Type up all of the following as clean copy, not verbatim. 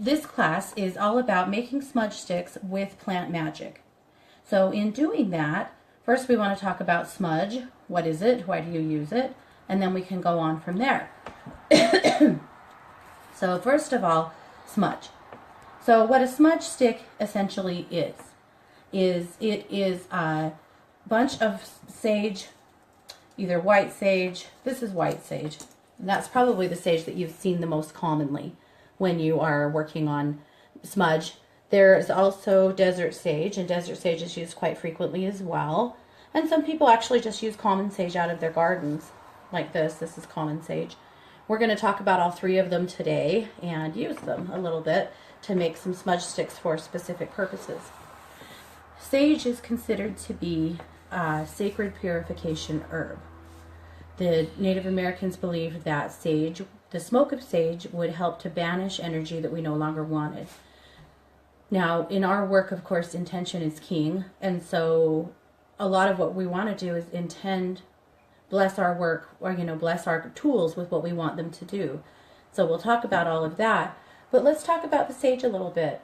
this class is all about making smudge sticks with plant magic. So in doing that, first we want to talk about smudge. What is it? Why do you use it? And then we can go on from there. So first of all, smudge. So what a smudge stick essentially is it is a bunch of sage, either white sage. This is white sage. And that's probably the sage that you've seen the most commonly when you are working on smudge. There is also desert sage, and desert sage is used quite frequently as well. And some people actually just use common sage out of their gardens, like this. This is common sage. We're going to talk about all three of them today and use them a little bit to make some smudge sticks for specific purposes. Sage is considered to be a sacred purification herb. The Native Americans believed that sage, the smoke of sage, would help to banish energy that we no longer wanted. Now, in our work, of course, intention is king, and so a lot of what we want to do is bless our work, or bless our tools with what we want them to do. So we'll talk about all of that, but let's talk about the sage a little bit.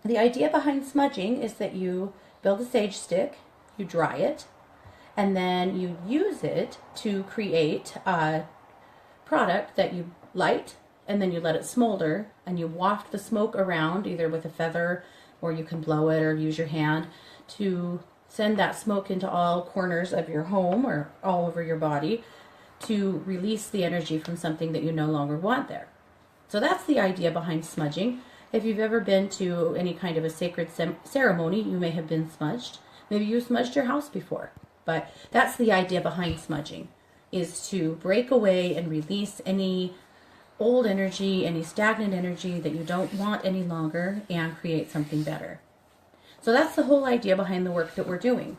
The idea behind smudging is that you build a sage stick, you dry it, and then you use it to create a product that you light, and then you let it smolder, and you waft the smoke around, either with a feather, or you can blow it or use your hand to send that smoke into all corners of your home or all over your body to release the energy from something that you no longer want there. So that's the idea behind smudging. If you've ever been to any kind of a sacred ceremony, you may have been smudged. Maybe you smudged your house before. But that's the idea behind smudging, is to break away and release any old energy, any stagnant energy that you don't want any longer, and create something better. So that's the whole idea behind the work that we're doing.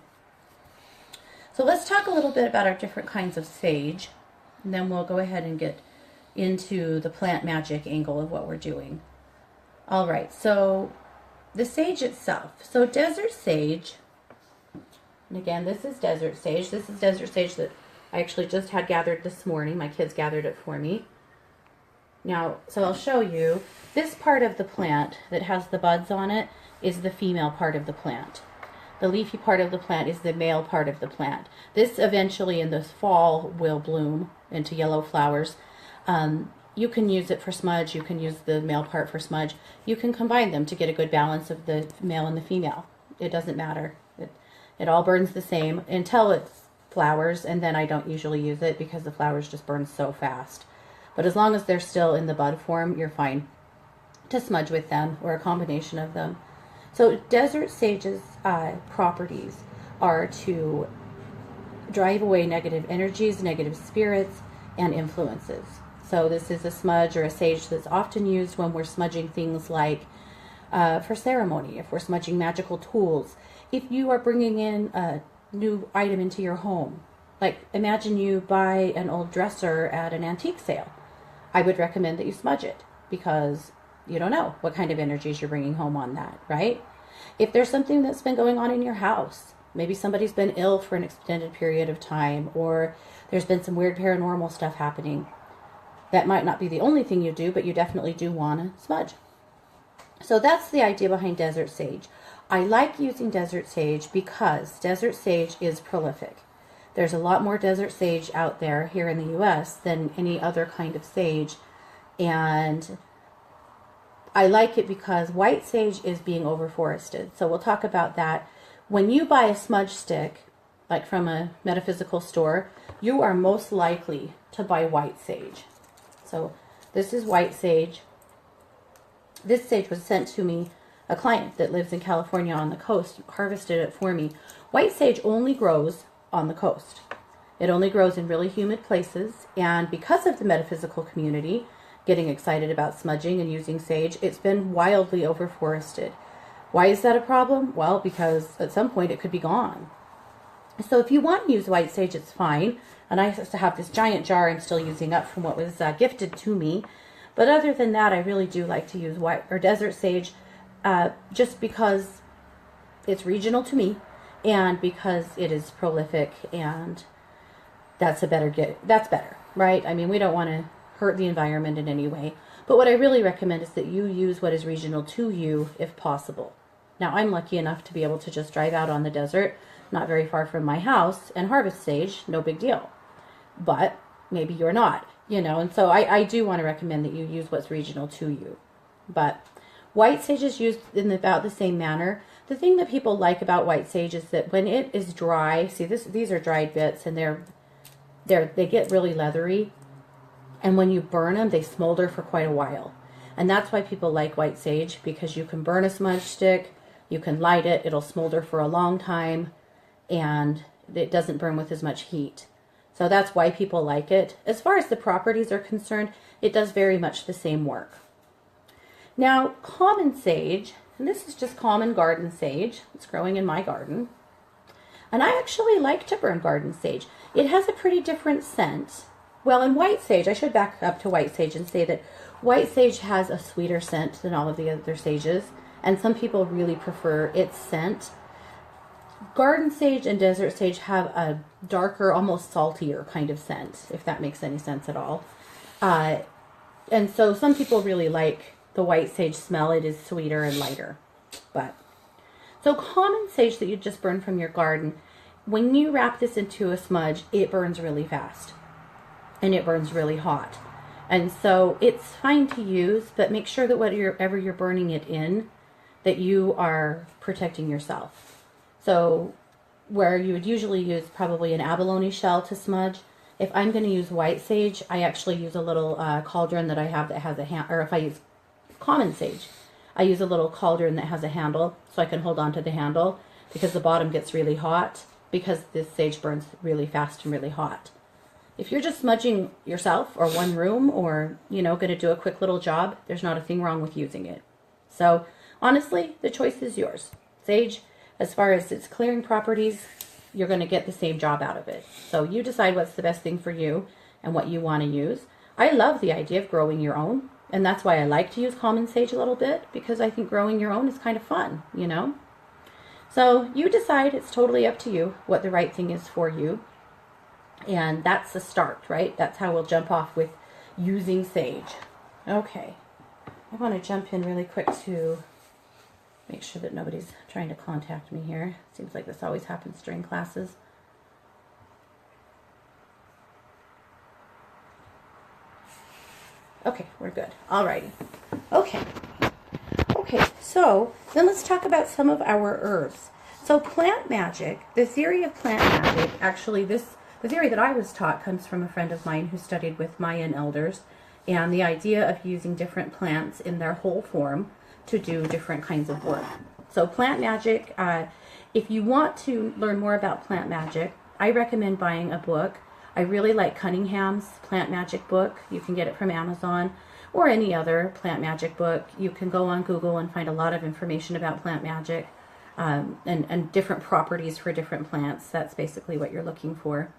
So let's talk a little bit about our different kinds of sage, and then we'll go ahead and get into the plant magic angle of what we're doing. All right, so the sage itself. So desert sage, and again, this is desert sage. This is desert sage that I actually just had gathered this morning. My kids gathered it for me. Now, so I'll show you. This part of the plant that has the buds on it is the female part of the plant. The leafy part of the plant is the male part of the plant. This eventually in the fall will bloom into yellow flowers. You can use it for smudge. You can use the male part for smudge. You can combine them to get a good balance of the male and the female. It doesn't matter. It all burns the same until it's flowers, and then I don't usually use it because the flowers just burn so fast. But as long as they're still in the bud form, you're fine to smudge with them or a combination of them. So desert sage's properties are to drive away negative energies, negative spirits, and influences. So this is a smudge or a sage that's often used when we're smudging things like for ceremony, if we're smudging magical tools, if you are bringing in a new item into your home. Like imagine you buy an old dresser at an antique sale. I would recommend that you smudge it because you don't know what kind of energies you're bringing home on that, right? If there's something that's been going on in your house, maybe somebody's been ill for an extended period of time, or there's been some weird paranormal stuff happening, that might not be the only thing you do, but you definitely do want to smudge. So that's the idea behind desert sage. I like using desert sage because desert sage is prolific. There's a lot more desert sage out there here in the US than any other kind of sage, and I like it because white sage is being overforested. So we'll talk about that. When you buy a smudge stick, like from a metaphysical store, you are most likely to buy white sage. So this is white sage. This sage was sent to me. A client that lives in California on the coast harvested it for me. White sage only grows on the coast. It only grows in really humid places, and because of the metaphysical community getting excited about smudging and using sage, it's been wildly overforested. Why is that a problem? Well, because at some point it could be gone. So if you want to use white sage, it's fine. And I used to have this giant jar I'm still using up from what was gifted to me. But other than that, I really do like to use white or desert sage just because it's regional to me and because it is prolific, and that's better, right? I mean, we don't want to hurt the environment in any way. But what I really recommend is that you use what is regional to you if possible. Now, I'm lucky enough to be able to just drive out on the desert, not very far from my house, and harvest sage, no big deal. But maybe you're not, and so I do want to recommend that you use what's regional to you. But white sage is used in about the same manner. The thing that people like about white sage is that when it is dry, see these are dried bits, and they get really leathery. And when you burn them, they smolder for quite a while. And that's why people like white sage, because you can burn a smudge stick, you can light it, it'll smolder for a long time, and it doesn't burn with as much heat. So that's why people like it. As far as the properties are concerned, it does very much the same work. Now, common sage, and this is just common garden sage. It's growing in my garden. And I actually like to burn garden sage. It has a pretty different scent. Well, in white sage, I should back up to white sage and say that white sage has a sweeter scent than all of the other sages, and some people really prefer its scent. Garden sage and desert sage have a darker, almost saltier kind of scent, if that makes any sense at all. And so some people really like the white sage smell. It is sweeter and lighter. So common sage that you just burn from your garden, when you wrap this into a smudge, it burns really fast. And it burns really hot. And so it's fine to use, but make sure that whatever you're burning it in, that you are protecting yourself. So where you would usually use probably an abalone shell to smudge, if I'm going to use white sage, I actually use a little cauldron that I have that has a handle, or if I use common sage, I use a little cauldron that has a handle so I can hold on to the handle, because the bottom gets really hot, because this sage burns really fast and really hot. If you're just smudging yourself or one room, or, going to do a quick little job, there's not a thing wrong with using it. So honestly, the choice is yours. Sage, as far as its clearing properties, you're going to get the same job out of it. So you decide what's the best thing for you and what you want to use. I love the idea of growing your own, and that's why I like to use common sage a little bit, because I think growing your own is kind of fun, So you decide. It's totally up to you what the right thing is for you. And that's the start, right? That's how we'll jump off with using sage. Okay. I want to jump in really quick to make sure that nobody's trying to contact me here. Seems like this always happens during classes. Okay, we're good. Alrighty. Okay. So then let's talk about some of our herbs. So plant magic, the theory of plant magic, actually the theory that I was taught comes from a friend of mine who studied with Mayan elders, and the idea of using different plants in their whole form to do different kinds of work. So plant magic, if you want to learn more about plant magic, I recommend buying a book. I really like Cunningham's Plant Magic book. You can get it from Amazon or any other plant magic book. You can go on Google and find a lot of information about plant magic and different properties for different plants. That's basically what you're looking for.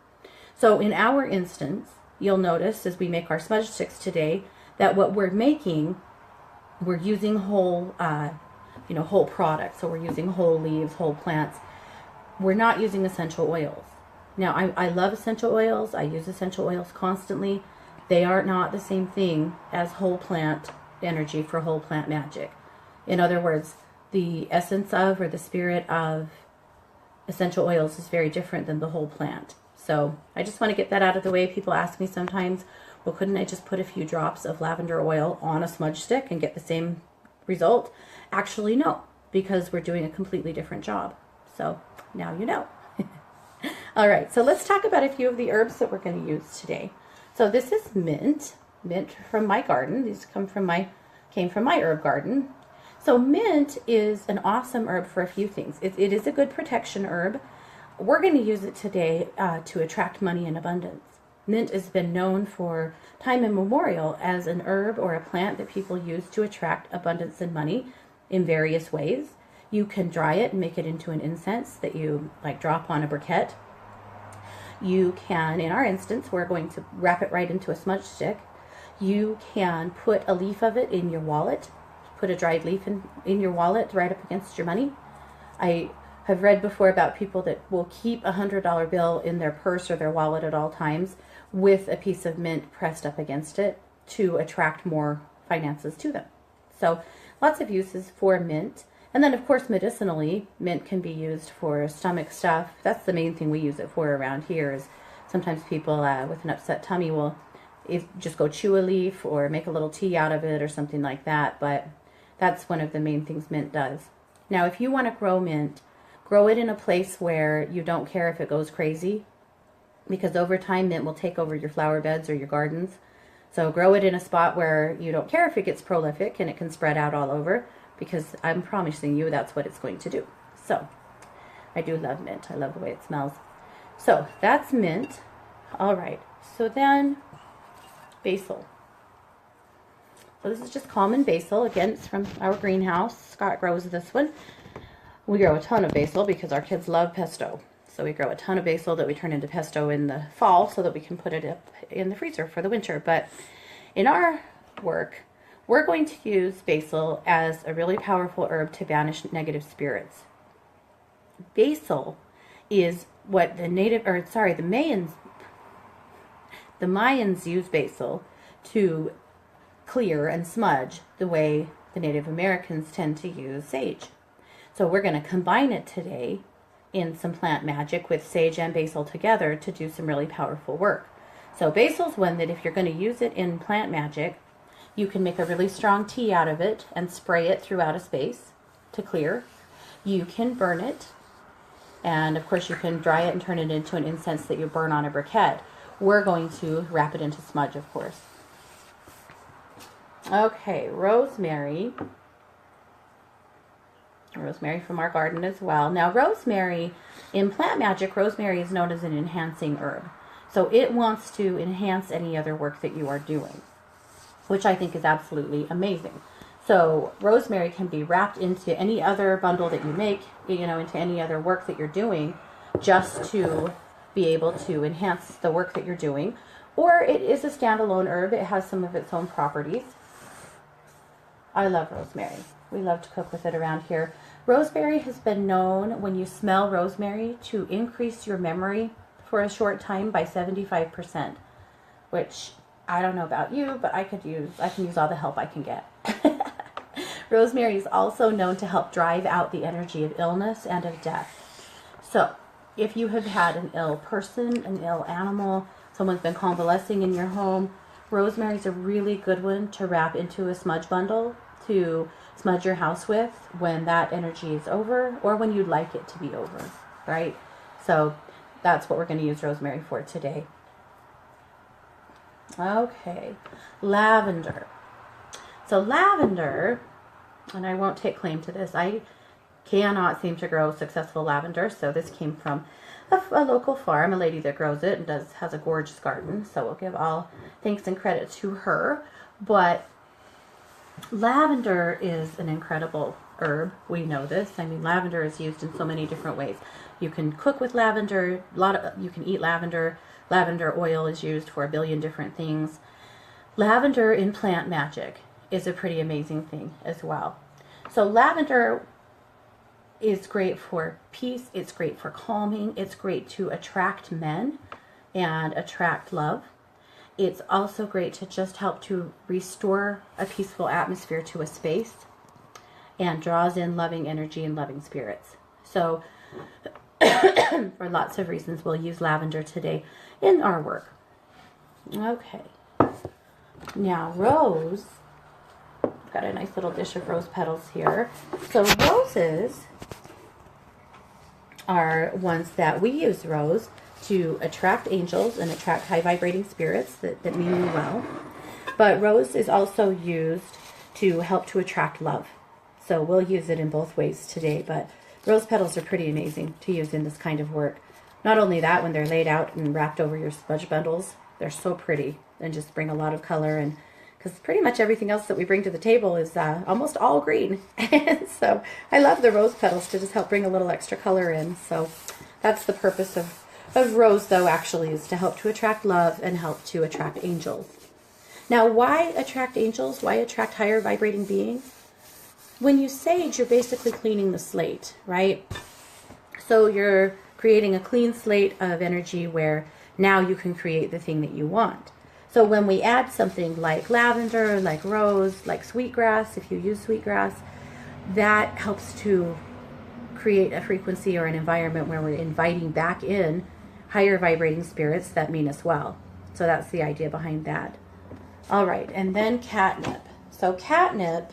So in our instance, you'll notice as we make our smudge sticks today that what we're making, we're using whole products. So we're using whole leaves, whole plants. We're not using essential oils. Now, I love essential oils. I use essential oils constantly. They are not the same thing as whole plant energy for whole plant magic. In other words, the essence of, or the spirit of, essential oils is very different than the whole plant. So I just want to get that out of the way. People ask me sometimes, well, couldn't I just put a few drops of lavender oil on a smudge stick and get the same result? Actually, no, because we're doing a completely different job. So now you know. All right, so let's talk about a few of the herbs that we're going to use today. So this is mint from my garden. These came from my herb garden. So mint is an awesome herb for a few things. It is a good protection herb. We're going to use it today to attract money in abundance. Mint has been known for time immemorial as an herb or a plant that people use to attract abundance and money in various ways. You can dry it and make it into an incense that you drop on a briquette. You can, in our instance, we're going to wrap it right into a smudge stick. You can put a leaf of it in your wallet. Put a dried leaf in your wallet right up against your money. I have read before about people that will keep a $100 bill in their purse or their wallet at all times with a piece of mint pressed up against it to attract more finances to them. So lots of uses for mint. And then, of course, medicinally, mint can be used for stomach stuff. That's the main thing we use it for around here. Is sometimes people with an upset tummy will just go chew a leaf or make a little tea out of it or something like that. But that's one of the main things mint does. Now, if you want to grow mint, grow it in a place where you don't care if it goes crazy, because over time mint will take over your flower beds or your gardens. So grow it in a spot where you don't care if it gets prolific and it can spread out all over, because I'm promising you that's what it's going to do. So I do love mint. I love the way it smells. So that's mint. All right. So then basil. So this is just common basil. Again, it's from our greenhouse. Scott grows this one. We grow a ton of basil because our kids love pesto. So we grow a ton of basil that we turn into pesto in the fall so that we can put it up in the freezer for the winter. But in our work, we're going to use basil as a really powerful herb to banish negative spirits. Basil is what the Mayans use basil to clear and smudge the way the Native Americans tend to use sage. So we're going to combine it today in some plant magic with sage and basil together to do some really powerful work. So basil's one that if you're going to use it in plant magic, you can make a really strong tea out of it and spray it throughout a space to clear. You can burn it, and of course you can dry it and turn it into an incense that you burn on a briquette. We're going to wrap it into smudge, of course. Okay, rosemary. Rosemary from our garden as well. Now rosemary, in plant magic, rosemary is known as an enhancing herb. So it wants to enhance any other work that you are doing, which I think is absolutely amazing. So rosemary can be wrapped into any other bundle that you make, into any other work that you're doing, just to be able to enhance the work that you're doing. Or it is a standalone herb. It has some of its own properties. I love rosemary. We love to cook with it around here. Rosemary has been known, when you smell rosemary, to increase your memory for a short time by 75%, which I don't know about you, but I can use all the help I can get. Rosemary is also known to help drive out the energy of illness and of death. So if you have had an ill person, an ill animal, someone's been convalescing in your home, rosemary is a really good one to wrap into a smudge bundle to smudge your house with when that energy is over, or when you'd like it to be over, right? So that's what we're going to use rosemary for today. Okay, lavender. So lavender, and I won't take claim to this, I cannot seem to grow successful lavender, so this came from a local farm, a lady that grows it and has a gorgeous garden, so we'll give all thanks and credit to her. But lavender is an incredible herb. We know this. I mean, lavender is used in so many different ways. You can cook with lavender. You can eat lavender. Lavender oil is used for a billion different things. Lavender in plant magic is a pretty amazing thing as well. So lavender is great for peace. It's great for calming. It's great to attract men and attract love. It's also great to just help to restore a peaceful atmosphere to a space, and draws in loving energy and loving spirits. So for lots of reasons, we'll use lavender today in our work. Okay. Now rose. I've got a nice little dish of rose petals here. So roses are ones that we use rose to attract angels and attract high vibrating spirits that mean you well. But rose is also used to help to attract love. So we'll use it in both ways today, but rose petals are pretty amazing to use in this kind of work. Not only that, when they're laid out and wrapped over your smudge bundles, they're so pretty and just bring a lot of color, and because pretty much everything else that we bring to the table is almost all green. So I love the rose petals to just help bring a little extra color in. So that's the purpose of rose, though, actually, is to help to attract love and help to attract angels. Now, why attract angels? Why attract higher vibrating beings? When you sage, you're basically cleaning the slate, right? So you're creating a clean slate of energy where now you can create the thing that you want. So So when we add something like lavender, like rose, like sweetgrass, if you use sweetgrass, that helps to create a frequency or an environment where we're inviting back in higher vibrating spirits that mean us well. So that's the idea behind that. All right, and then catnip. So catnip,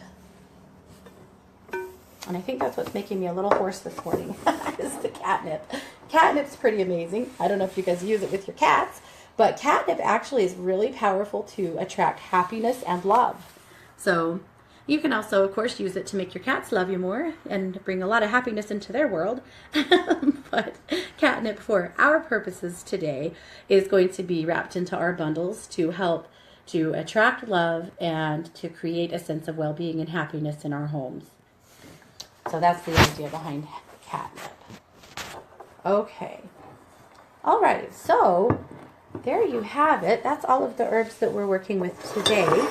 and I think that's what's making me a little hoarse this morning, is the catnip. Catnip's pretty amazing. I don't know if you guys use it with your cats, but catnip actually is really powerful to attract happiness and love. So you can also, of course, use it to make your cats love you more and bring a lot of happiness into their world. But catnip, for our purposes today, is going to be wrapped into our bundles to help to attract love and to create a sense of well-being and happiness in our homes. So that's the idea behind catnip. Okay. All right. So there you have it. That's all of the herbs that we're working with today.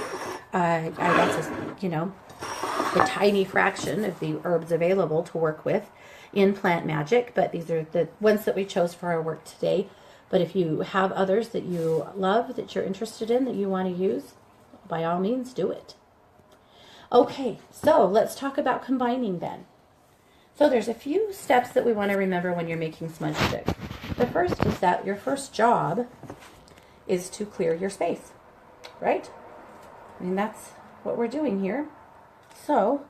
That's a tiny fraction of the herbs available to work with in Plant Magic, but these are the ones that we chose for our work today. But if you have others that you love, that you're interested in, that you want to use, by all means, do it. Okay, so let's talk about combining then. So there's a few steps that we want to remember when you're making smudge sticks. The first is that your first job is to clear your space, right? I mean, that's what we're doing here. So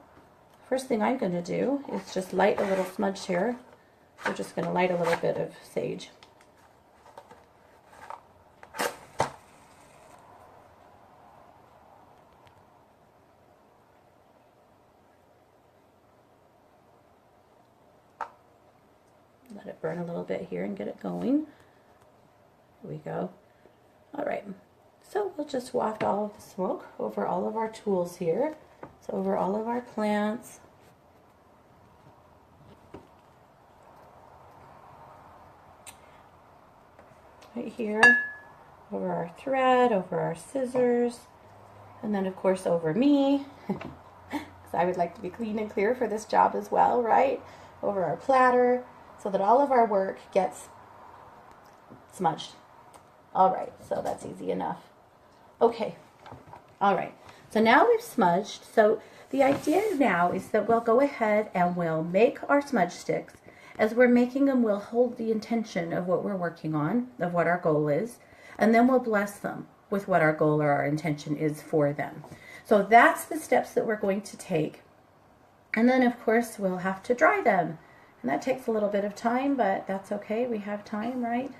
first thing I'm going to do is just light a little smudge here. We're just going to light a little bit of sage. Let it burn a little bit here and get it going. Here we go. All right. So we'll just waft all of the smoke over all of our tools here. So over all of our plants. Right here. Over our thread, over our scissors. And then of course over me. Because I would like to be clean and clear for this job as well, right? Over our platter. So that all of our work gets smudged. All right, so that's easy enough. Okay, all right. So now we've smudged. So the idea now is that we'll go ahead and we'll make our smudge sticks. As we're making them, we'll hold the intention of what we're working on, of what our goal is, and then we'll bless them with what our goal or our intention is for them. So that's the steps that we're going to take. And then, of course, we'll have to dry them. And that takes a little bit of time, but that's okay. We have time, right?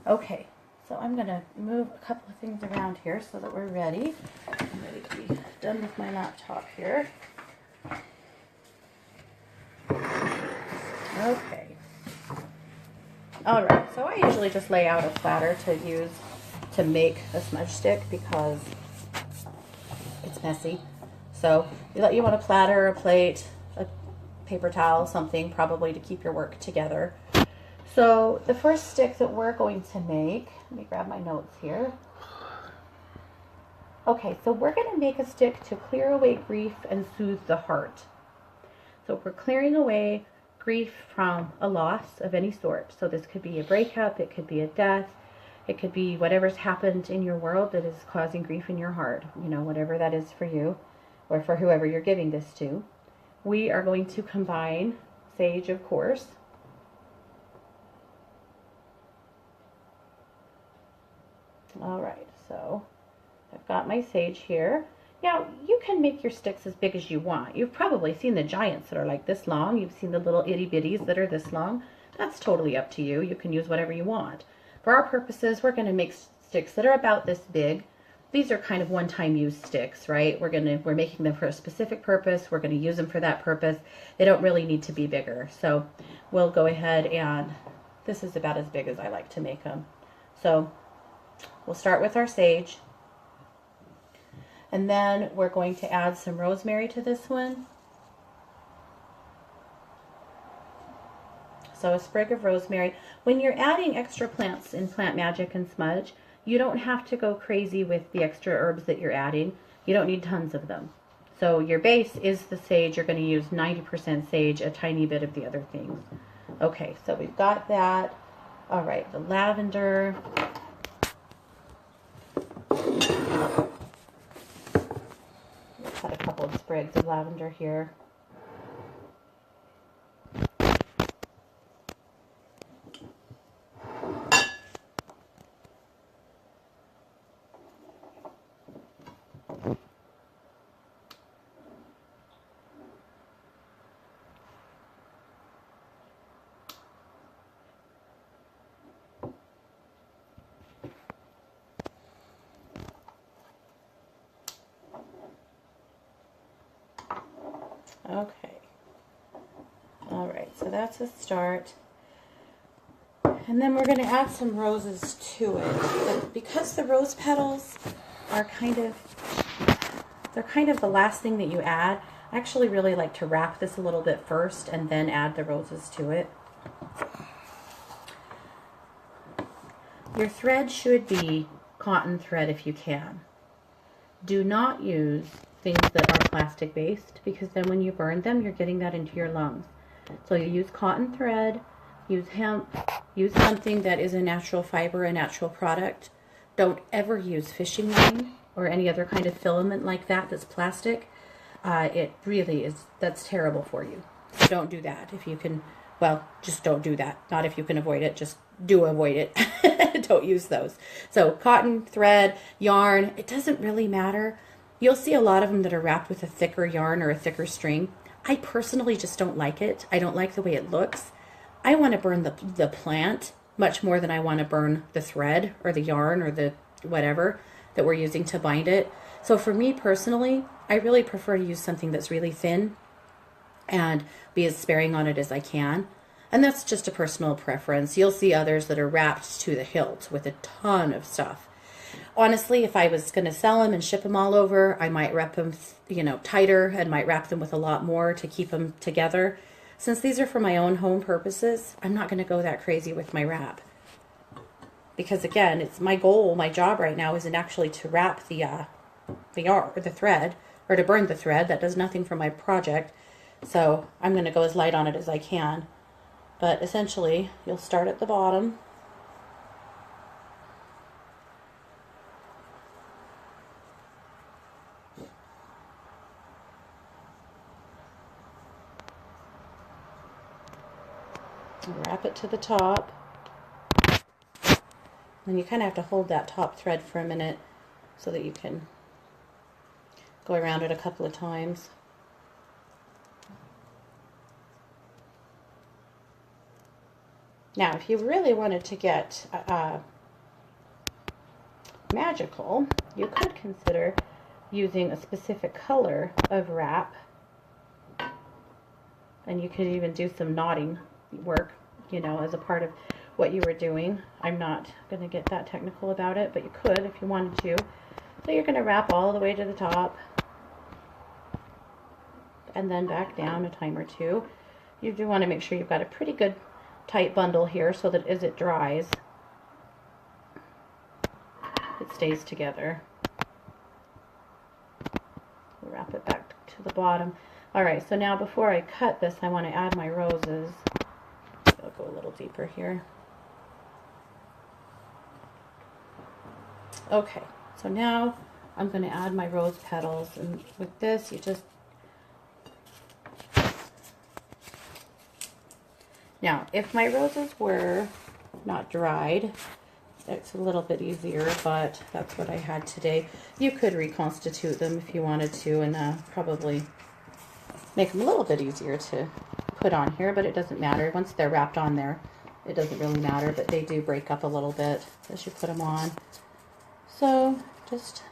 Okay, so I'm going to move a couple of things around here so that we're ready. I'm ready to be done with my laptop here. Okay. All right, so I usually just lay out a platter to use to make a smudge stick because it's messy. So you want a platter, a plate, paper towel, something probably to keep your work together. So the first stick that we're going to make, let me grab my notes here. Okay, so we're going to make a stick to clear away grief and soothe the heart. So we're clearing away grief from a loss of any sort. So this could be a breakup, it could be a death, it could be whatever's happened in your world that is causing grief in your heart, whatever that is for you or for whoever you're giving this to. We are going to combine sage, of course. All right, so I've got my sage here. Now, you can make your sticks as big as you want. You've probably seen the giants that are like this long. You've seen the little itty bitties that are this long. That's totally up to you. You can use whatever you want. For our purposes, we're going to make sticks that are about this big. These are kind of one-time use sticks, right? We're making them for a specific purpose. We're going to use them for that purpose. They don't really need to be bigger. So we'll go ahead and this is about as big as I like to make them. So we'll start with our sage. And then we're going to add some rosemary to this one. So a sprig of rosemary. When you're adding extra plants in Plant Magic and Smudge, you don't have to go crazy with the extra herbs that you're adding. You don't need tons of them. So your base is the sage. You're going to use 90% sage, a tiny bit of the other things. Okay, so we've got that. All right, the lavender. sprigs of lavender here. Okay. All right, so that's a start. And then we're going to add some roses to it. But because the rose petals are they're kind of the last thing that you add, I actually really like to wrap this a little bit first and then add the roses to it. Your thread should be cotton thread if you can. Do not use things that are plastic based, because then when you burn them, you're getting that into your lungs. So you use cotton thread, use hemp, use something that is a natural fiber, a natural product. Don't ever use fishing line or any other kind of filament like that that's plastic. It really is, that's terrible for you. So don't do that. If you can, well, just don't do that. Not if you can avoid it, just do avoid it. Don't use those. So cotton, thread, yarn, it doesn't really matter. You'll see a lot of them that are wrapped with a thicker yarn or a thicker string. I personally just don't like it. I don't like the way it looks. I want to burn the plant much more than I want to burn the thread or the yarn or the whatever that we're using to bind it. So for me personally, I really prefer to use something that's really thin and be as sparing on it as I can. And that's just a personal preference. You'll see others that are wrapped to the hilt with a ton of stuff. Honestly, if I was going to sell them and ship them all over, I might wrap them, tighter, and might wrap them with a lot more to keep them together. Since these are for my own home purposes, I'm not going to go that crazy with my wrap. Because again, it's my goal, my job right now isn't actually to wrap the yarn or the thread, or to burn the thread. That does nothing for my project. So I'm going to go as light on it as I can. But essentially, you'll start at the bottom. Wrap it to the top. And you kind of have to hold that top thread for a minute so that you can go around it a couple of times. Now, if you really wanted to get magical, you could consider using a specific color of wrap. And you could even do some knotting work, as a part of what you were doing. I'm not going to get that technical about it, but you could if you wanted to. So you're going to wrap all the way to the top and then back down a time or two. You do want to make sure you've got a pretty good tight bundle here so that as it dries, it stays together. We'll wrap it back to the bottom. Alright, so now before I cut this, I want to add my roses. I'll go a little deeper here. Okay, so now I'm going to add my rose petals, and with this you just... Now, if my roses were not dried, it's a little bit easier, but that's what I had today. You could reconstitute them if you wanted to, and probably make them a little bit easier to put on here, but it doesn't matter. Once they're wrapped on there, it doesn't really matter, but they do break up a little bit as you put them on. So just...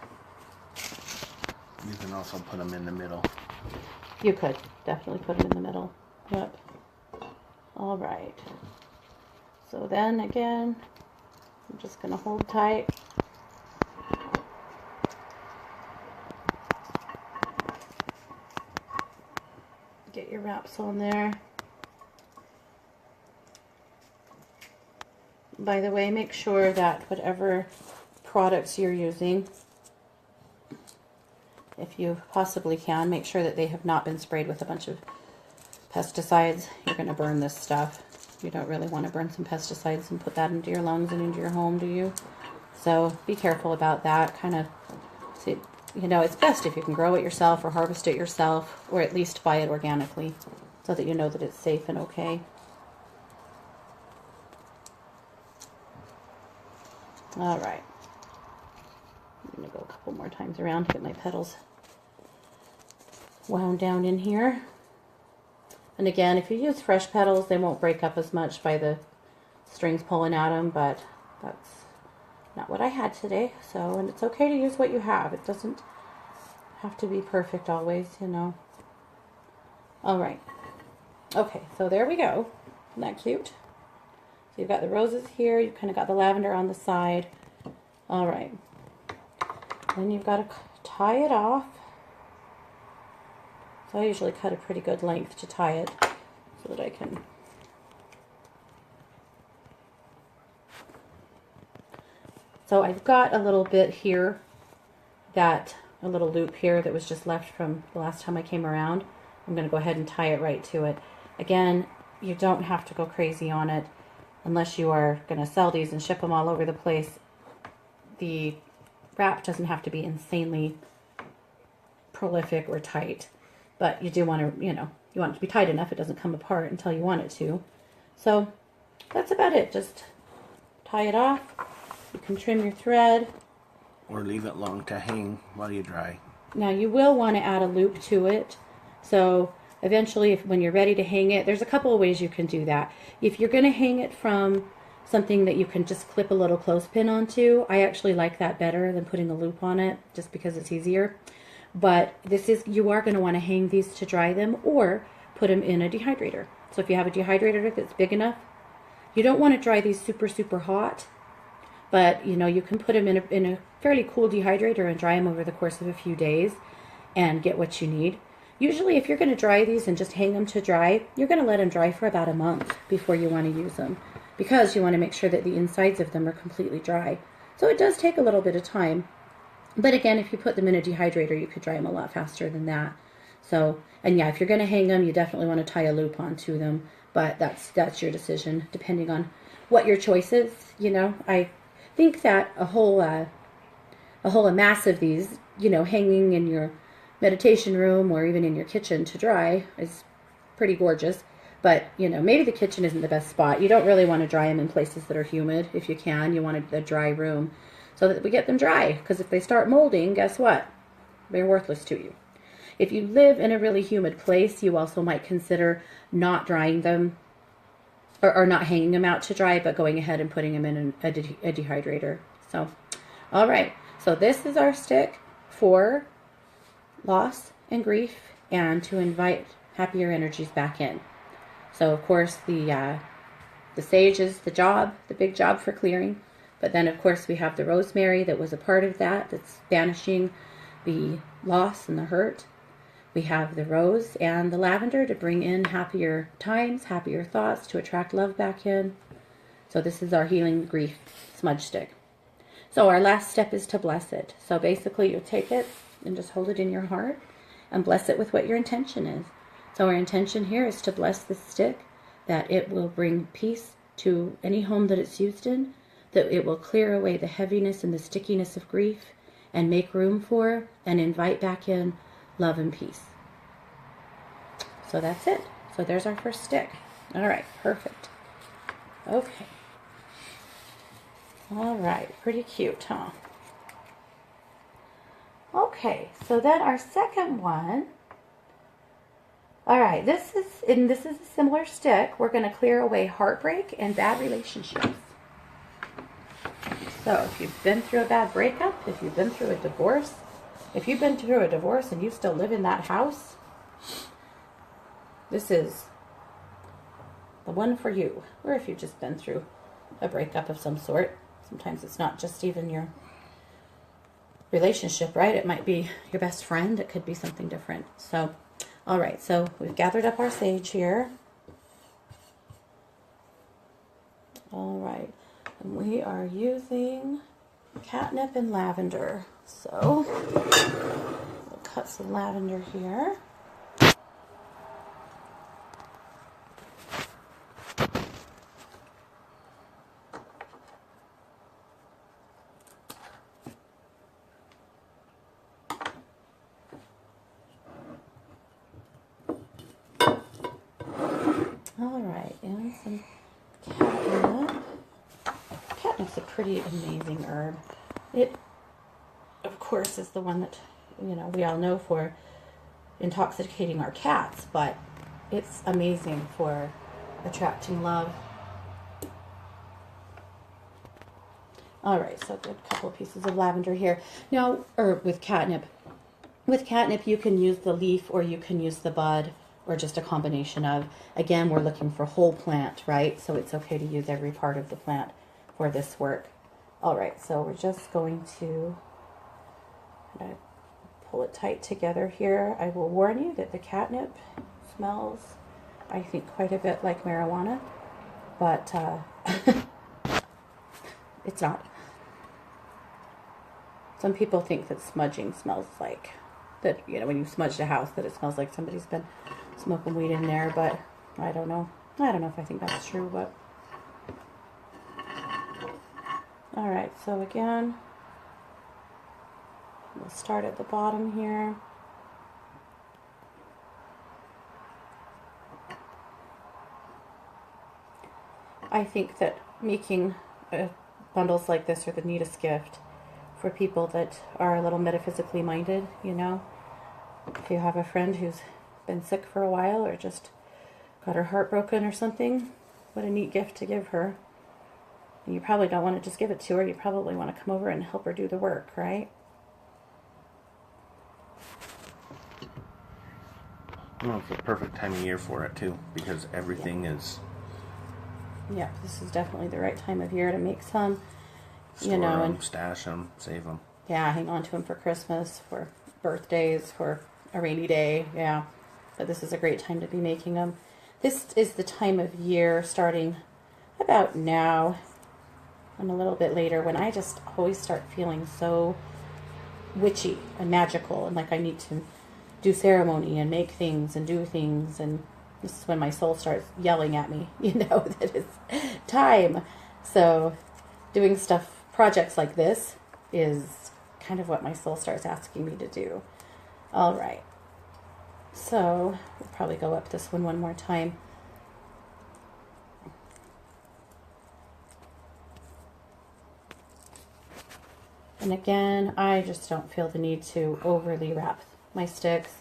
You can also put them in the middle. You could definitely put them in the middle. Yep. All right. So then again, I'm just going to hold tight. Get your wraps on there. By the way, make sure that whatever products you're using, if you possibly can, make sure that they have not been sprayed with a bunch of pesticides. You're going to burn this stuff. You don't really want to burn some pesticides and put that into your lungs and into your home, do you? So be careful about that. Kind of see, you know, it's best if you can grow it yourself or harvest it yourself, or at least buy it organically so that you know that it's safe and okay. All right. I'm going to go a couple more times around to get my petals wound down in here. And again, if you use fresh petals, they won't break up as much by the strings pulling at them, but that's not what I had today. So, and it's okay to use what you have. It doesn't have to be perfect always, you know. All right. Okay, so there we go. Isn't that cute? So you've got the roses here. You've kind of got the lavender on the side. All right. Then you've got to tie it off. So I usually cut a pretty good length to tie it so that I can... So I've got a little bit here, a little loop here that was just left from the last time I came around. I'm going to go ahead and tie it right to it. Again, you don't have to go crazy on it unless you are going to sell these and ship them all over the place. The wrap doesn't have to be insanely prolific or tight, but you do want to, you know, you want it to be tight enough it doesn't come apart until you want it to. So that's about it. Just tie it off. You can trim your thread. Or leave it long to hang while you dry. Now you will want to add a loop to it. So eventually, when you're ready to hang it, there's a couple of ways you can do that. If you're going to hang it from something that you can just clip a little clothespin onto, I actually like that better than putting a loop on it, just because it's easier. But you are going to want to hang these to dry them or put them in a dehydrator. So if you have a dehydrator that's big enough, you don't want to dry these super, super hot. But, you know, you can put them in a fairly cool dehydrator and dry them over the course of a few days and get what you need. Usually, if you're going to dry these and just hang them to dry, you're going to let them dry for about a month before you want to use them, because you want to make sure that the insides of them are completely dry. So it does take a little bit of time. But again, if you put them in a dehydrator, you could dry them a lot faster than that. So, and yeah, if you're going to hang them, you definitely want to tie a loop onto them. But that's your decision, depending on what your choice is. You know, I think that a whole mass of these, you know, hanging in your meditation room or even in your kitchen to dry is pretty gorgeous. But, you know, maybe the kitchen isn't the best spot. You don't really want to dry them in places that are humid. If you can, you want a dry room so that we get them dry. Because if they start molding, guess what? They're worthless to you. If you live in a really humid place, you also might consider not drying them or not hanging them out to dry, but going ahead and putting them in a dehydrator. So, all right. So this is our stick for loss and grief and to invite happier energies back in. So, of course, the sage is the big job for clearing. But then, of course, we have the rosemary that was a part of that, that's banishing the loss and the hurt. We have the rose and the lavender to bring in happier times, happier thoughts, to attract love back in. So this is our healing grief smudge stick. So our last step is to bless it. So basically you take it and just hold it in your heart and bless it with what your intention is. So our intention here is to bless this stick, that it will bring peace to any home that it's used in, that it will clear away the heaviness and the stickiness of grief and make room for and invite back in love and peace. So that's it. So there's our first stick. All right, perfect. Okay. All right, pretty cute, huh? Okay, so then our second one. All right, this is a similar stick. We're going to clear away heartbreak and bad relationships. So if you've been through a bad breakup, if you've been through a divorce, if you've been through a divorce and you still live in that house, this is the one for you. Or if you've just been through a breakup of some sort. Sometimes it's not just even your relationship, right? It might be your best friend. It could be something different. So, all right. So we've gathered up our sage here. All right. And we are using catnip and lavender. So we'll cut some lavender here. All right, and some catnip. Catnip's a pretty amazing herb. It, of course, is the one that, you know, we all know for intoxicating our cats, but it's amazing for attracting love. All right, so a good couple of pieces of lavender here. Now, or with catnip. With catnip, you can use the leaf or you can use the bud or just a combination of. Again, we're looking for whole plant, right? So it's okay to use every part of the plant for this work. All right, so we're just going to pull it tight together here. I will warn you that the catnip smells, I think, quite a bit like marijuana, but it's not. Some people think that smudging smells like, that, you know, when you smudge a house, that it smells like somebody's been smoking weed in there, but I don't know. I don't know if I think that's true, but. All right, so again, we'll start at the bottom here. I think that making bundles like this are the neatest gift for people that are a little metaphysically minded, you know. If you have a friend who's been sick for a while or just got her heart broken or something, what a neat gift to give her. And you probably don't want to just give it to her. You probably want to come over and help her do the work, right? Well, it's the perfect time of year for it too, because everything is. Yeah, this is definitely the right time of year to make some. Store them, and stash them, save them. Yeah, hang on to them for Christmas, for birthdays, for a rainy day. Yeah, but this is a great time to be making them. This is the time of year starting about now and a little bit later when I just always start feeling so witchy and magical and like I need to do ceremony and make things and do things, and this is when my soul starts yelling at me, you know, that it's time. So doing stuff, projects like this is kind of what my soul starts asking me to do. All right. So we'll probably go up this one more time. And again, I just don't feel the need to overly wrap my sticks,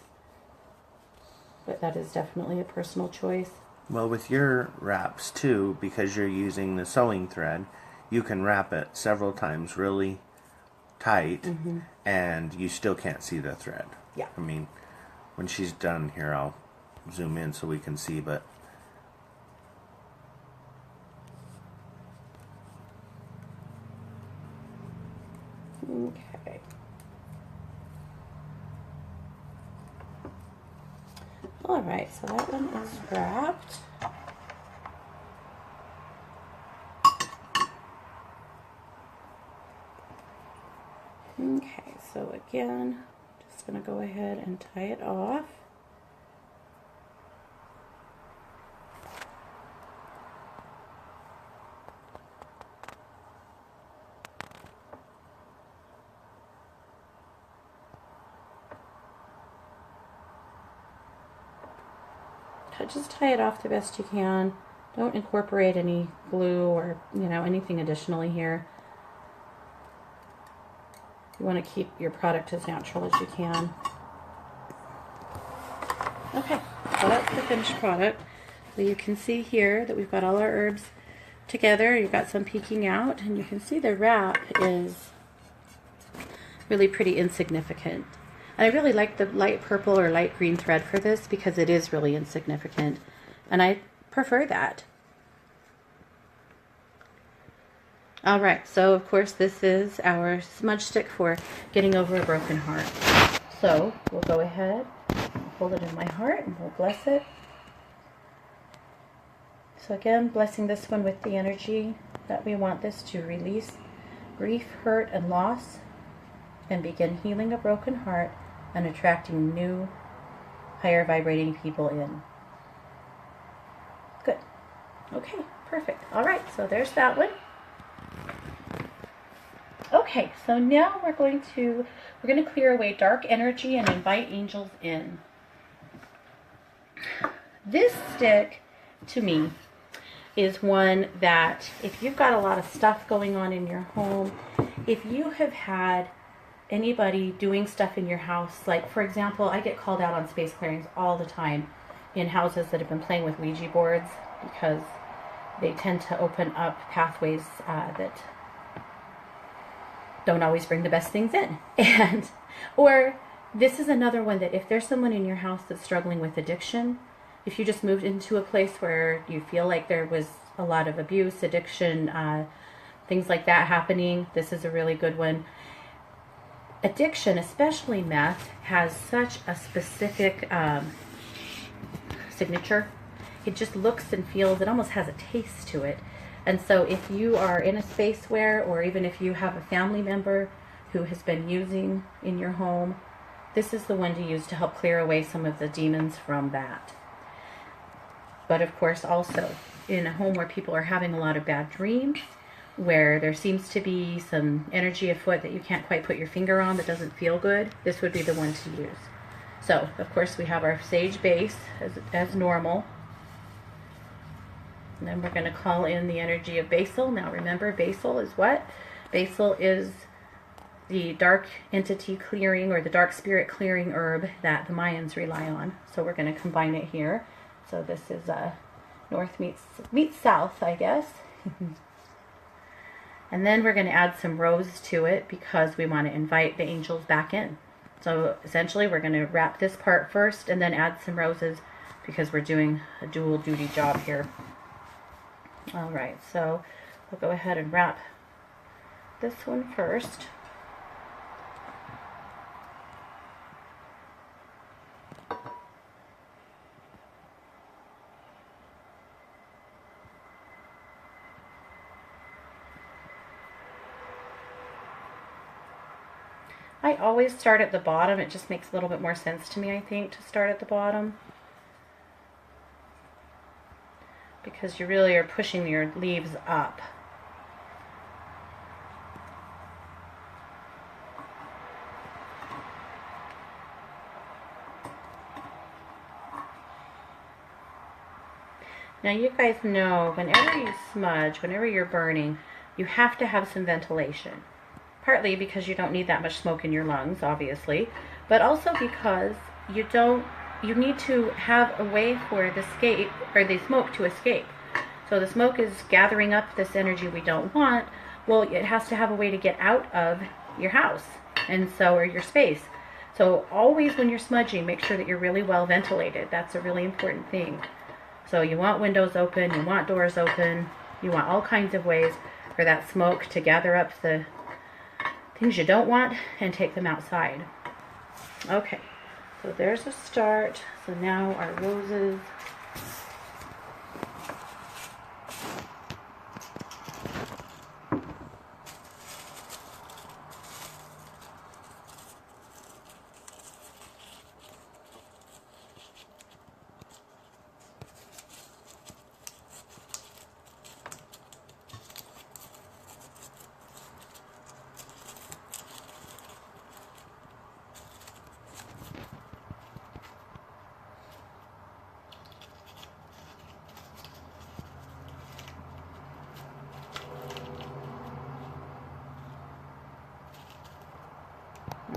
but that is definitely a personal choice. Well, with your wraps too, because you're using the sewing thread, you can wrap it several times really tight, and you still can't see the thread. Yeah. I mean, when she's done here, I'll zoom in so we can see, but Okay. All right, so that one is wrapped. Okay, so again, just going to go ahead and tie it off. Just tie it off the best you can. Don't incorporate any glue or, you know, anything additionally here. You want to keep your product as natural as you can. Okay, so that's the finished product. So you can see here that we've got all our herbs together. You've got some peeking out, and you can see the wrap is really pretty insignificant. And I really like the light purple or light green thread for this because it is really insignificant, and I prefer that. All right, so of course this is our smudge stick for getting over a broken heart. So we'll go ahead, hold it in my heart, and we'll bless it. So again, blessing this one with the energy that we want this to release grief, hurt, and loss, and begin healing a broken heart and attracting new, higher vibrating people in. Good. Okay, perfect. All right, so there's that one. Okay, so now we're going to clear away dark energy and invite angels in. This stick to me is one that if you've got a lot of stuff going on in your home, if you have had anybody doing stuff in your house, like for example, I get called out on space clearings all the time in houses that have been playing with Ouija boards because they tend to open up pathways that don't always bring the best things in. And or this is another one that if there's someone in your house that's struggling with addiction, if you just moved into a place where you feel like there was a lot of abuse, addiction, things like that happening, this is a really good one. Addiction, especially meth, has such a specific signature. It just looks and feels, it almost has a taste to it. And so if you are in a space where, or even if you have a family member who has been using in your home, this is the one to use to help clear away some of the demons from that. But of course also in a home where people are having a lot of bad dreams, where there seems to be some energy afoot that you can't quite put your finger on, that doesn't feel good, this would be the one to use. So of course we have our sage base as normal. And then we're going to call in the energy of basil. Now remember, basil is what? Basil is the dark entity clearing or the dark spirit clearing herb that the Mayans rely on. So we're going to combine it here. So this is north meets south, I guess. And then we're going to add some rose to it because we want to invite the angels back in. So essentially we're going to wrap this part first and then add some roses because we're doing a dual duty job here. Alright, so we'll go ahead and wrap this one first. I always start at the bottom. It just makes a little bit more sense to me, I think, to start at the bottom. Because you really are pushing your leaves up. Now you guys know, whenever you smudge, whenever you're burning, you have to have some ventilation. Partly because you don't need that much smoke in your lungs, obviously, but also because you need to have a way for the smoke to escape. So the smoke is gathering up this energy we don't want. Well, it has to have a way to get out of your house, and so, or your space. So always when you're smudging, make sure that you're really well ventilated. That's a really important thing. So you want windows open, you want doors open, you want all kinds of ways for that smoke to gather up the things you don't want and take them outside. Okay, so there's a start. So now our roses.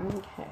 Okay.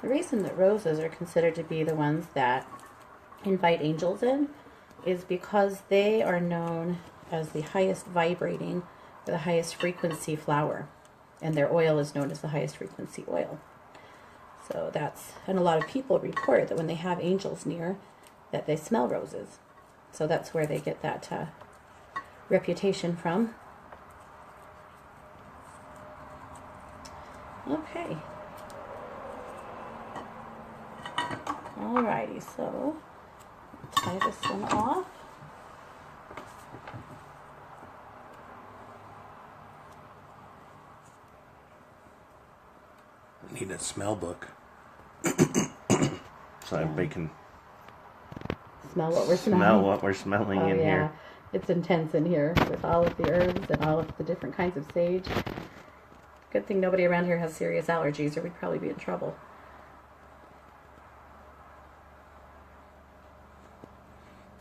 The reason that roses are considered to be the ones that invite angels in is because they are known as the highest vibrating, or the highest frequency flower, and their oil is known as the highest frequency oil. So and a lot of people report that when they have angels near, that they smell roses. So that's where they get that reputation from. Okay. Alrighty, so tie this one off. Need a smell book. So everybody can Smell what we're smelling. smell what we're smelling in here. It's intense in here with all of the herbs and all of the different kinds of sage. Good thing nobody around here has serious allergies or we'd probably be in trouble.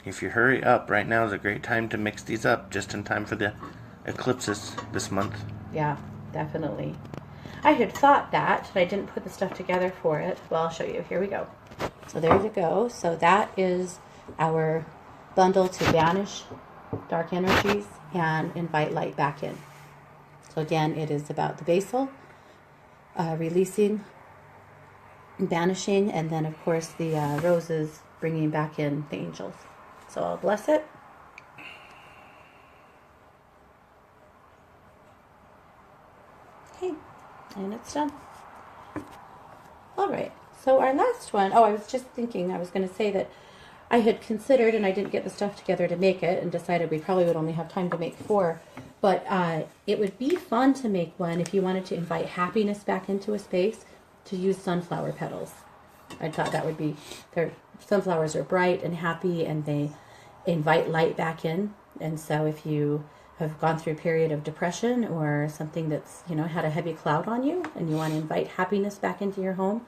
If you hurry up, right now is a great time to mix these up, just in time for the eclipses this month. Yeah, definitely. I had thought that, but I didn't put the stuff together for it. Well, I'll show you. Here we go. So there you go. So that is our bundle to banish dark energies and invite light back in. So again, it is about the basil, releasing, banishing, and then of course the roses bringing back in the angels. So I'll bless it. Okay, and it's done. All right, so our last one, I was just thinking, I was going to say that I had considered, and I didn't get the stuff together to make it, and decided we probably would only have time to make 4, but it would be fun to make one if you wanted to invite happiness back into a space, to use sunflower petals. I thought that would be, sunflowers are bright and happy, and they invite light back in, and so if you have gone through a period of depression or something that's, had a heavy cloud on you, and you want to invite happiness back into your home,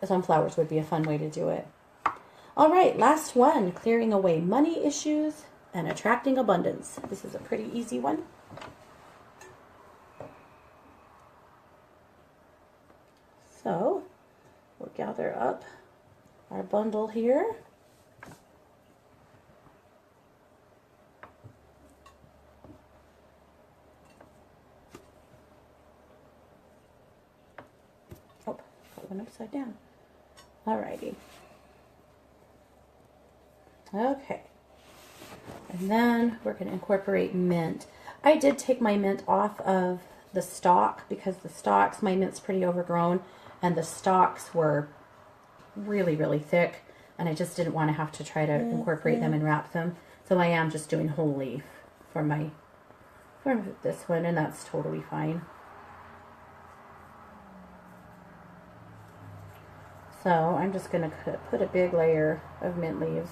sunflowers would be a fun way to do it. All right, last one, clearing away money issues and attracting abundance. This is a pretty easy one. So we'll gather up our bundle here. Oh, put one upside down. Alrighty. Okay. And then we're going to incorporate mint. I did take my mint off of the stalk because the stalks, my mint's pretty overgrown, and the stalks were really, really thick, and I just didn't want to have to try to incorporate them and wrap them. So I am just doing whole leaf for this one, and that's totally fine. So I'm just going to put a big layer of mint leaves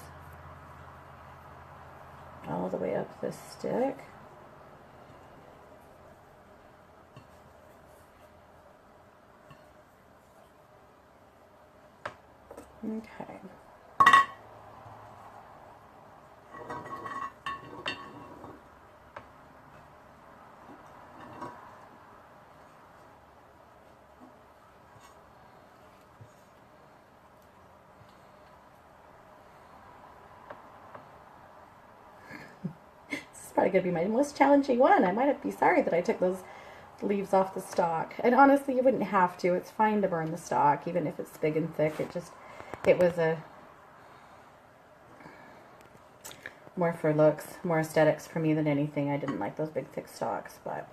all the way up this stick. Okay. Probably going to be my most challenging one. I might be sorry that I took those leaves off the stalk. And honestly, you wouldn't have to. It's fine to burn the stalk, even if it's big and thick. It was more for looks, more aesthetics for me than anything. I didn't like those big thick stalks, but...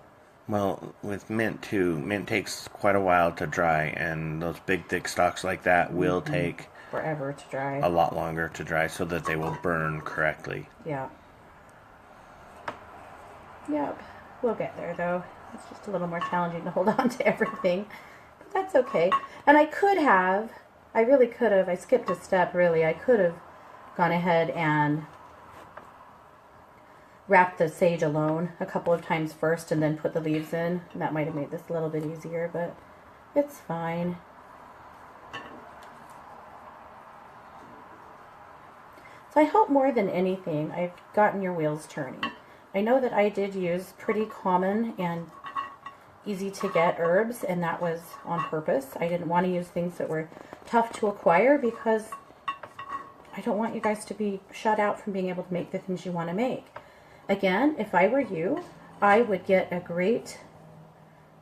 Well, with mint too, mint takes quite a while to dry, and those big thick stalks like that will take forever to dry. A lot longer to dry so that they will burn correctly. Yeah. Yep, we'll get there though. It's just a little more challenging to hold on to everything, but that's okay. And I really could have, I skipped a step really. I could have gone ahead and wrapped the sage alone a couple of times first and then put the leaves in. And that might have made this a little bit easier, but it's fine. So I hope more than anything I've gotten your wheels turning. I know that I did use pretty common and easy to get herbs, and that was on purpose. I didn't want to use things that were tough to acquire because I don't want you guys to be shut out from being able to make the things you want to make. Again, if I were you, I would get a great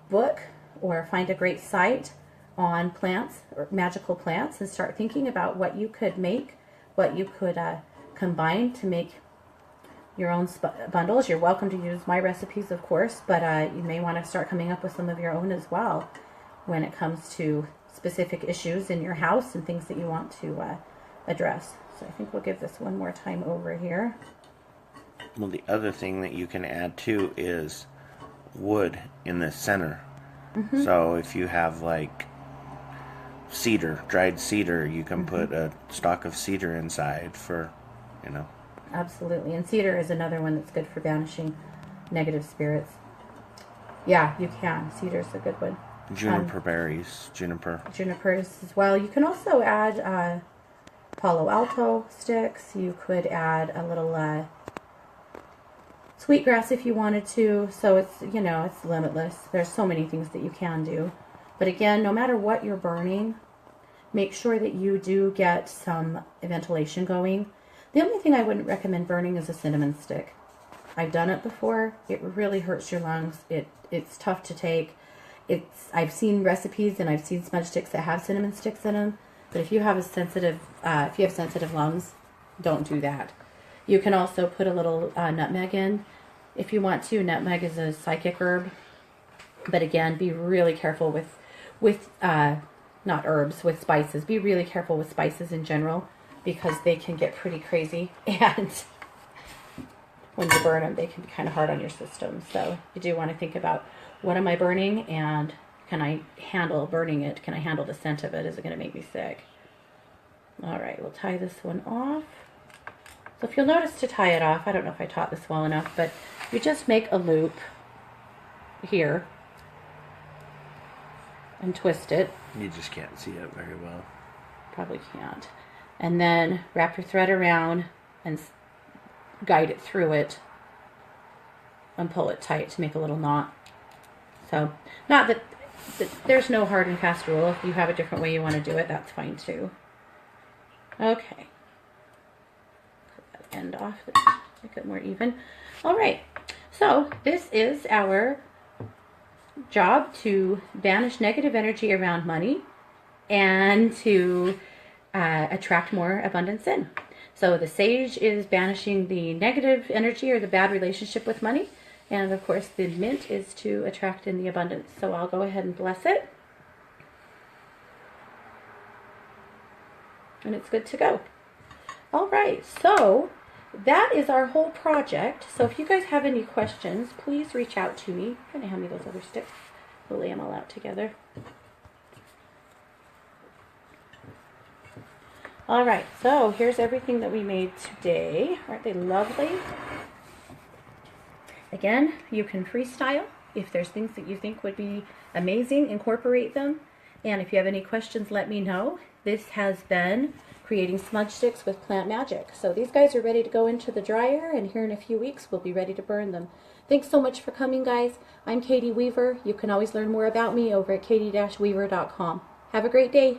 book or find a great site on plants or magical plants and start thinking about what you could make, what you could combine to make your own bundles. You're welcome to use my recipes, of course, but you may want to start coming up with some of your own as well. when it comes to specific issues in your house and things that you want to address. So I think we'll give this one more time over here. Well, the other thing that you can add too is wood in the center. So if you have like cedar, dried cedar, you can put a stalk of cedar inside for, you know. Absolutely. And cedar is another one that's good for banishing negative spirits. Yeah, you can. Cedar's a good one. Juniper berries, Junipers as well. You can also add Palo Alto sticks. You could add a little sweetgrass if you wanted to. So it's, you know, it's limitless. There's so many things that you can do. But again, no matter what you're burning, make sure that you do get some ventilation going. The only thing I wouldn't recommend burning is a cinnamon stick. I've done it before. It really hurts your lungs. It's tough to take. I've seen recipes and I've seen smudge sticks that have cinnamon sticks in them. But if you have sensitive lungs, don't do that. You can also put a little nutmeg in if you want to. Nutmeg is a psychic herb. But again, be really careful with not herbs, with spices. Be really careful with spices in general because they can get pretty crazy. And when you burn them, they can be kind of hard on your system. So you do want to think about, what am I burning, and can I handle burning it? Can I handle the scent of it? Is it going to make me sick? All right, we'll tie this one off. So if you'll notice to tie it off, I don't know if I taught this well enough, but you just make a loop here and twist it. You just can't see it very well. Probably can't. And then wrap your thread around and guide it through it and pull it tight to make a little knot. So, not that there's no hard and fast rule. If you have a different way you want to do it, that's fine too. Okay. Cut that end off, make it more even. All right. So, this is our job to banish negative energy around money and to attract more abundance in. So the sage is banishing the negative energy or the bad relationship with money. And of course the mint is to attract in the abundance. So I'll go ahead and bless it. And it's good to go. All right, so that is our whole project. So if you guys have any questions, please reach out to me. Kind of hand me those other sticks. We'll lay them all out together. All right, so here's everything that we made today. Aren't they lovely? Again, you can freestyle. If there's things that you think would be amazing, incorporate them. And if you have any questions, let me know. This has been creating smudge sticks with plant magic. So these guys are ready to go into the dryer, and here in a few weeks, we'll be ready to burn them. Thanks so much for coming, guys. I'm Katie Weaver. You can always learn more about me over at katie-weaver.com. Have a great day.